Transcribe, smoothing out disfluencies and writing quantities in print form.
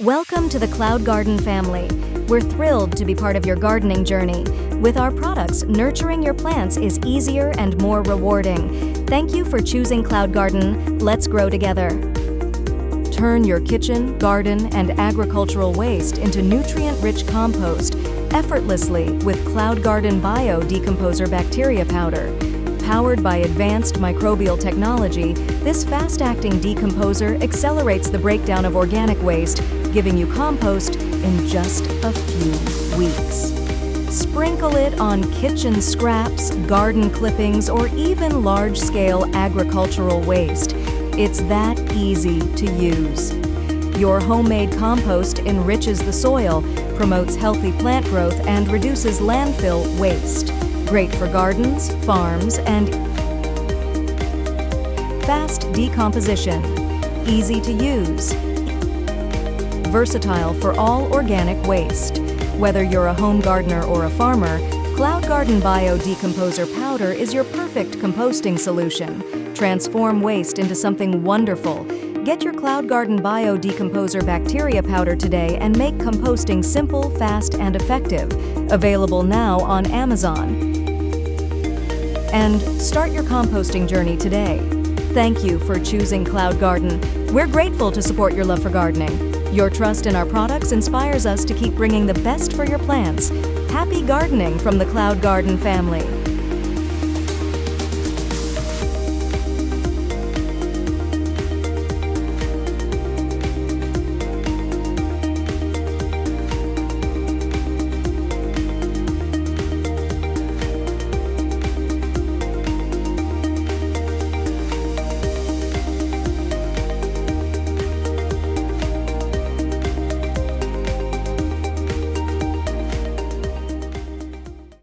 Welcome to the CloudGarden family. We're thrilled to be part of your gardening journey. With our products, nurturing your plants is easier and more rewarding. Thank you for choosing CloudGarden. Let's grow together. Turn your kitchen, garden, and agricultural waste into nutrient-rich compost effortlessly with CloudGarden bio-decomposer bacteria powder. Powered by advanced microbial technology, this fast-acting decomposer accelerates the breakdown of organic waste, giving you compost in just a few weeks. Sprinkle it on kitchen scraps, garden clippings, or even large-scale agricultural waste. It's that easy to use. Your homemade compost enriches the soil, promotes healthy plant growth, and reduces landfill waste. Great for gardens, farms, and fast decomposition. Easy to use. Versatile for all organic waste. Whether you're a home gardener or a farmer, CloudGarden bio-decomposer powder is your perfect composting solution. Transform waste into something wonderful. Get your CloudGarden bio-decomposer bacteria powder today and make composting simple, fast, and effective. Available now on Amazon. And start your composting journey today. Thank you for choosing CloudGarden. We're grateful to support your love for gardening. Your trust in our products inspires us to keep bringing the best for your plants. Happy gardening from the CloudGarden family.